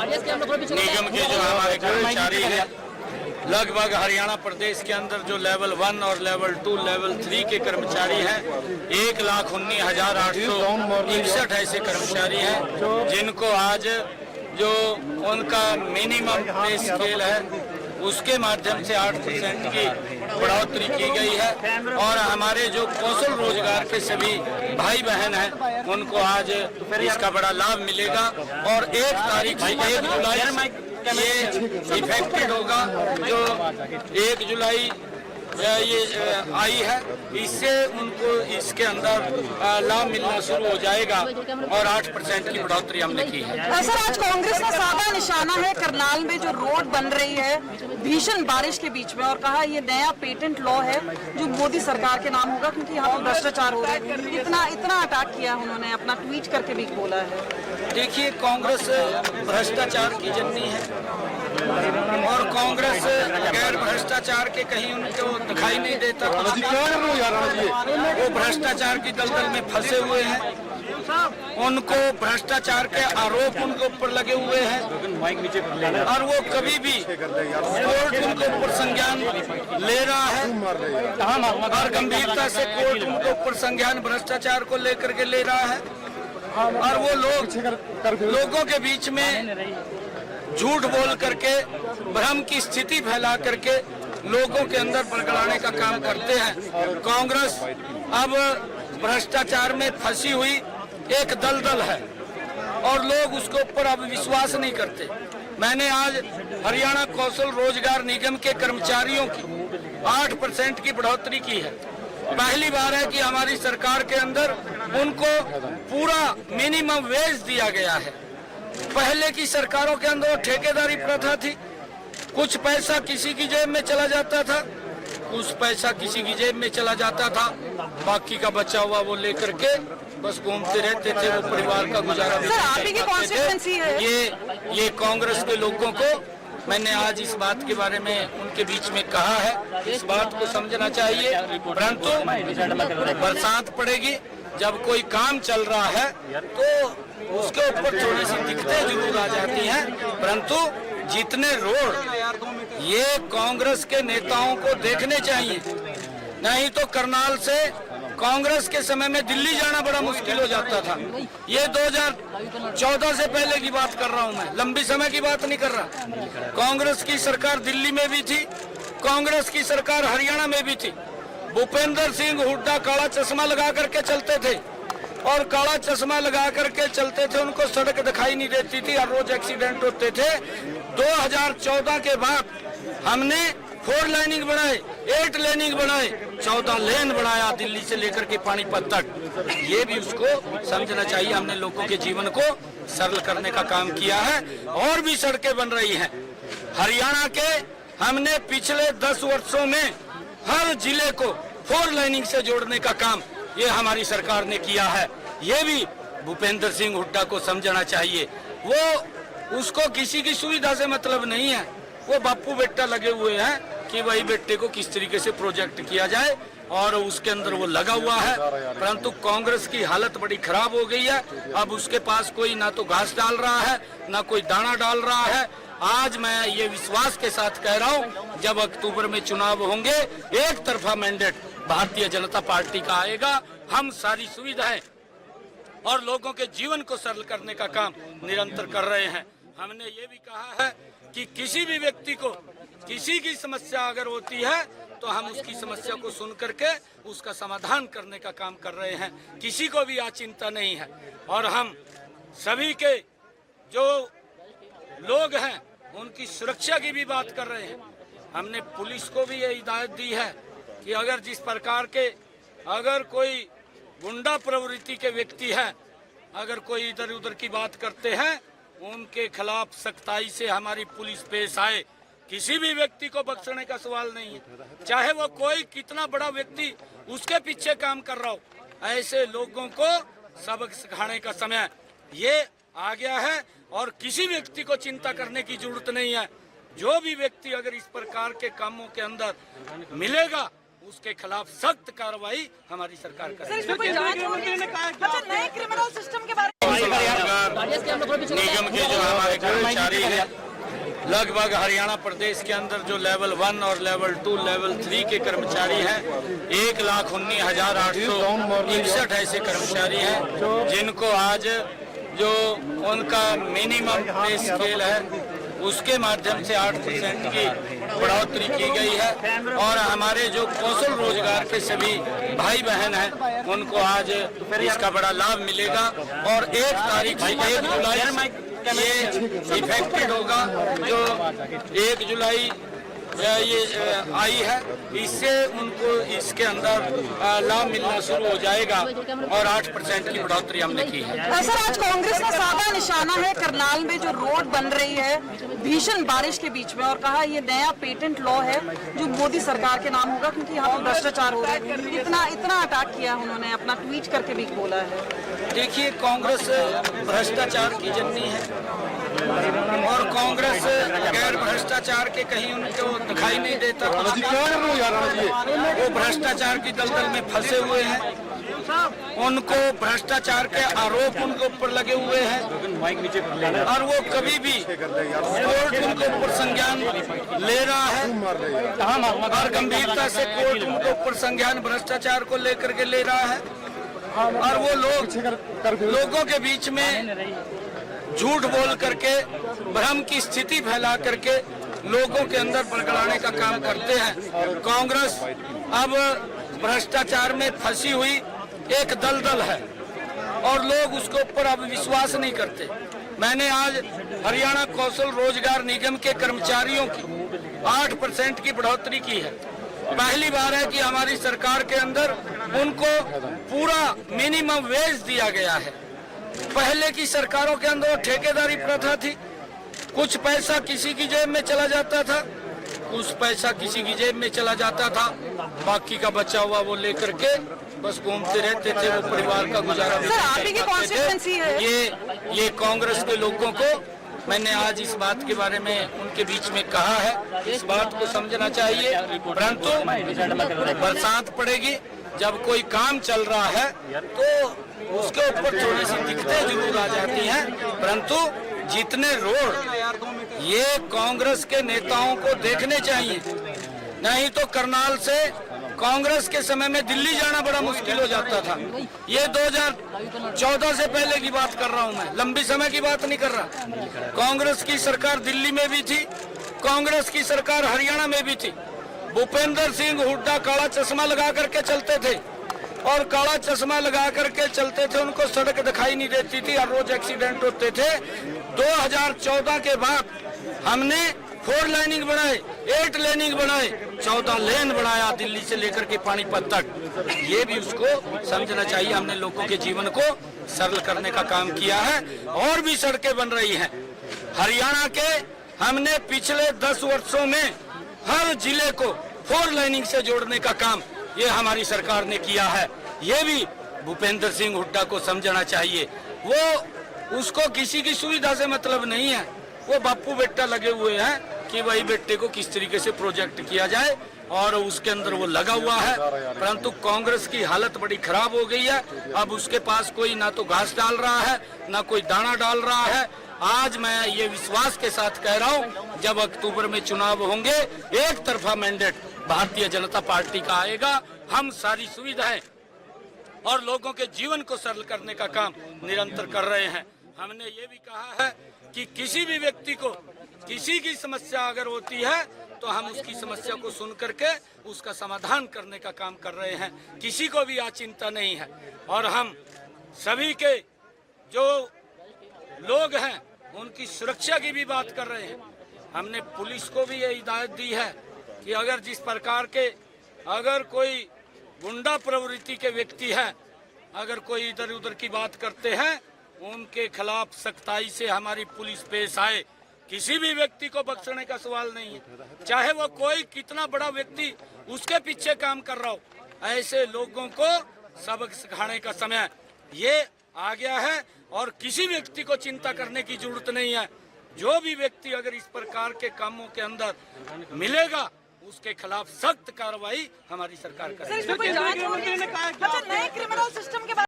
निगम के जो हमारे कर्मचारी हैं, लगभग हरियाणा प्रदेश के अंदर जो लेवल 1 और लेवल 2, लेवल 3 के कर्मचारी हैं, 1,19,861 ऐसे कर्मचारी हैं जिनको आज जो उनका मिनिमम पे स्केल है उसके माध्यम से 8% की बढ़ोतरी की गई है। और हमारे जो कौशल रोजगार के सभी भाई बहन हैं उनको आज इसका बड़ा लाभ मिलेगा। और 1 तारीख से 1 जुलाई ये इफेक्टेड होगा। जो 1 जुलाई ये आई है, इससे उनको इसके अंदर लाभ मिलना शुरू हो जाएगा और 8% की बढ़ोतरी हमने की है। सर, आज कांग्रेस का साधा निशाना है करनाल में जो रोड बन रही है भीषण बारिश के बीच में, और कहा ये नया पेटेंट लॉ है जो मोदी सरकार के नाम होगा क्योंकि यहाँ पर भ्रष्टाचार हो रहा है। इतना अटैक किया उन्होंने, अपना ट्वीट करके भी बोला है। देखिए, कांग्रेस भ्रष्टाचार की जननी है और कांग्रेस गैर भ्रष्टाचार के कहीं उनको दिखाई नहीं देता। वो भ्रष्टाचार की दलदल में फंसे हुए हैं, उनको भ्रष्टाचार के आरोप उनके ऊपर लगे हुए हैं और वो कभी भी कोर्ट उनके ऊपर संज्ञान ले रहा है और गंभीरता से कोर्ट उनके ऊपर संज्ञान भ्रष्टाचार को लेकर के ले रहा है। और वो लोगों के बीच में झूठ बोल करके भ्रम की स्थिति फैला करके लोगों के अंदर बरगलाने का काम करते हैं। कांग्रेस अब भ्रष्टाचार में फंसी हुई एक दलदल है और लोग उसके ऊपर अब विश्वास नहीं करते। मैंने आज हरियाणा कौशल रोजगार निगम के कर्मचारियों की 8% की बढ़ोतरी की है। पहली बार है कि हमारी सरकार के अंदर उनको पूरा मिनिमम वेज दिया गया है। पहले की सरकारों के अंदर ठेकेदारी प्रथा थी, कुछ पैसा किसी की जेब में चला जाता था, कुछ पैसा किसी की जेब में चला जाता था, बाकी का बचा हुआ वो लेकर के बस घूमते रहते थे, वो परिवार का गुजारा भी करते थे। ये कांग्रेस के लोगों को मैंने आज इस बात के बारे में उनके बीच में कहा है, इस बात को समझना चाहिए। परंतु बरसात पड़ेगी, जब कोई काम चल रहा है तो उसके ऊपर थोड़ी सी दिक्कतें जरूर आ जाती हैं, परंतु जितने रोड ये कांग्रेस के नेताओं को देखने चाहिए। नहीं तो करनाल से कांग्रेस के समय में दिल्ली जाना बड़ा मुश्किल हो जाता था। ये 2014 से पहले की बात कर रहा हूं मैं, लंबी समय की बात नहीं कर रहा। कांग्रेस की सरकार दिल्ली में भी थी, कांग्रेस की सरकार हरियाणा में भी थी। भूपेंद्र सिंह हुड्डा काला चश्मा लगा करके चलते थे और काला चश्मा लगा करके चलते थे, उनको सड़क दिखाई नहीं देती थी और रोज एक्सीडेंट होते थे। 2014 के बाद हमने 4 लाइनिंग बनाए, 8 लेनिंग बनाए, 14 लेन बनाया दिल्ली से लेकर के पानीपत तक। ये भी उसको समझना चाहिए। हमने लोगों के जीवन को सरल करने का काम किया है और भी सड़कें बन रही हैं। हरियाणा के हमने पिछले 10 वर्षों में हर जिले को 4 लाइनिंग से जोड़ने का काम ये हमारी सरकार ने किया है। ये भी भूपेंद्र सिंह हुड्डा को समझना चाहिए। वो उसको किसी की सुविधा से मतलब नहीं है, वो बापू बेटा लगे हुए हैं कि वही बेटे को किस तरीके से प्रोजेक्ट किया जाए और उसके अंदर वो लगा हुआ है। परंतु कांग्रेस की हालत बड़ी खराब हो गई है। अब उसके पास कोई ना तो घास डाल रहा है, ना कोई दाना डाल रहा है। आज मैं ये विश्वास के साथ कह रहा हूँ, जब अक्टूबर में चुनाव होंगे, एक तरफा मैंडेट भारतीय जनता पार्टी का आएगा। हम सारी सुविधाएं और लोगों के जीवन को सरल करने का काम निरंतर कर रहे हैं। हमने ये भी कहा है कि किसी भी व्यक्ति को किसी की समस्या अगर होती है तो हम उसकी समस्या को सुन करके उसका समाधान करने का काम कर रहे हैं। किसी को भी चिंता नहीं है और हम सभी के जो लोग हैं उनकी सुरक्षा की भी बात कर रहे हैं। हमने पुलिस को भी ये हिदायत दी है कि अगर जिस प्रकार के अगर कोई गुंडा प्रवृत्ति के व्यक्ति है, अगर कोई इधर उधर की बात करते हैं, उनके खिलाफ सख्ताई से हमारी पुलिस पेश आए। किसी भी व्यक्ति को बख्शने का सवाल नहीं है, चाहे वो कोई कितना बड़ा व्यक्ति उसके पीछे काम कर रहा हो। ऐसे लोगों को सबक सिखाने का समय ये आ गया है और किसी व्यक्ति को चिंता करने की जरूरत नहीं है। जो भी व्यक्ति अगर इस प्रकार के कामों के अंदर मिलेगा उसके खिलाफ सख्त कार्रवाई हमारी सरकार सर करेगी। इसमें कोई जांच होगी? अच्छा, नए क्रिमिनल सिस्टम के बारे में निगम के जो हमारे कर्मचारी हैं, लगभग हरियाणा प्रदेश के अंदर जो लेवल 1 और लेवल 2, लेवल 3 के कर्मचारी हैं, 1,19,861 ऐसे कर्मचारी हैं जिनको आज जो उनका मिनिमम पे स्केल है उसके माध्यम से 8% की बढ़ोतरी की गई है। और हमारे जो कौशल रोजगार के सभी भाई बहन हैं उनको आज इसका बड़ा लाभ मिलेगा। और 1 तारीख से 1 जुलाई ये इफेक्टेड होगा। जो 1 जुलाई ये आई है, इससे उनको इसके अंदर लाभ मिलना शुरू हो जाएगा और 8% की बढ़ोतरी हमने की है। सर आज कांग्रेस का साधा निशाना है करनाल में जो रोड बन रही है भीषण बारिश के बीच में, और कहा ये नया पेटेंट लॉ है जो मोदी सरकार के नाम होगा क्योंकि यहाँ पर भ्रष्टाचार हो रहा है। इतना अटैक किया उन्होंने, अपना ट्वीट करके भी बोला है। देखिए, कांग्रेस भ्रष्टाचार की जननी है और कांग्रेस गैर भ्रष्टाचार के कहीं उनको दिखाई नहीं देता। वो भ्रष्टाचार की दलदल में फंसे हुए हैं, उनको भ्रष्टाचार के आरोप उनके ऊपर लगे हुए हैं और वो कभी भी कोर्ट उनके ऊपर संज्ञान ले रहा है और गंभीरता से कोर्ट उनके ऊपर संज्ञान भ्रष्टाचार को लेकर के ले रहा है। और वो लोगों के बीच में झूठ बोल करके भ्रम की स्थिति फैला करके लोगों के अंदर बड़गड़ाने का काम करते हैं। कांग्रेस अब भ्रष्टाचार में फंसी हुई एक दलदल है और लोग उसके ऊपर अब विश्वास नहीं करते। मैंने आज हरियाणा कौशल रोजगार निगम के कर्मचारियों की 8% की बढ़ोतरी की है। पहली बार है कि हमारी सरकार के अंदर उनको पूरा मिनिमम वेज दिया गया है। पहले की सरकारों के अंदर ठेकेदारी प्रथा थी, कुछ पैसा किसी की जेब में चला जाता था, कुछ पैसा किसी की जेब में चला जाता था, बाकी का बचा हुआ वो लेकर के बस घूमते रहते थे, वो परिवार का गुजारा भी करते थे। ये कांग्रेस के लोगों को मैंने आज इस बात के बारे में उनके बीच में कहा है, इस बात को समझना चाहिए। परंतु बरसात पड़ेगी, जब कोई काम चल रहा है तो उसके ऊपर थोड़ी सी दिक्कतें जरूर आ जाती हैं, परंतु जितने रोड ये कांग्रेस के नेताओं को देखने चाहिए। नहीं तो करनाल से कांग्रेस के समय में दिल्ली जाना बड़ा मुश्किल हो जाता था। ये 2014 से पहले की बात कर रहा हूं मैं, लंबी समय की बात नहीं कर रहा। कांग्रेस की सरकार दिल्ली में भी थी, कांग्रेस की सरकार हरियाणा में भी थी। भूपेंद्र सिंह हुड्डा काला चश्मा लगा करके चलते थे और काला चश्मा लगा करके चलते थे, उनको सड़क दिखाई नहीं देती थी और रोज एक्सीडेंट होते थे। 2014 के बाद हमने 4 लाइनिंग बनाए, 8 लेनिंग बनाए, 14 लेन बनाया दिल्ली से लेकर के पानीपत तक। ये भी उसको समझना चाहिए। हमने लोगों के जीवन को सरल करने का काम किया है और भी सड़कें बन रही हैं। हरियाणा के हमने पिछले 10 वर्षों में हर जिले को 4 लाइनिंग से जोड़ने का काम ये हमारी सरकार ने किया है। ये भी भूपेंद्र सिंह हुड्डा को समझना चाहिए। वो उसको किसी की सुविधा से मतलब नहीं है, वो बापू बेटा लगे हुए हैं कि वही बेटे को किस तरीके से प्रोजेक्ट किया जाए और उसके अंदर वो लगा हुआ है। परंतु कांग्रेस की हालत बड़ी खराब हो गई है। अब उसके पास कोई ना तो घास डाल रहा है, ना कोई दाना डाल रहा है। आज मैं ये विश्वास के साथ कह रहा हूँ, जब अक्टूबर में चुनाव होंगे, एक तरफा मैंडेट भारतीय जनता पार्टी का आएगा। हम सारी सुविधाएं और लोगों के जीवन को सरल करने का काम निरंतर कर रहे हैं। हमने ये भी कहा है कि किसी भी व्यक्ति को किसी की समस्या अगर होती है तो हम उसकी समस्या को सुन करके उसका समाधान करने का काम कर रहे हैं। किसी को भी चिंता नहीं है और हम सभी के जो लोग हैं उनकी सुरक्षा की भी बात कर रहे हैं। हमने पुलिस को भी ये हिदायत दी है कि अगर जिस प्रकार के अगर कोई गुंडा प्रवृत्ति के व्यक्ति है, अगर कोई इधर उधर की बात करते हैं, उनके खिलाफ सख्ताई से हमारी पुलिस पेश आए। किसी भी व्यक्ति को बख्शने का सवाल नहीं है, चाहे वो कोई कितना बड़ा व्यक्ति उसके पीछे काम कर रहा हो। ऐसे लोगों को सबक सिखाने का समय ये आ गया है और किसी व्यक्ति को चिंता करने की जरूरत नहीं है। जो भी व्यक्ति अगर इस प्रकार के कामों के अंदर मिलेगा उसके खिलाफ सख्त कार्रवाई हमारी सरकार सर करेगी। इसमें कोई जांच होगी? अच्छा, नए क्रिमिनल सिस्टम के बारे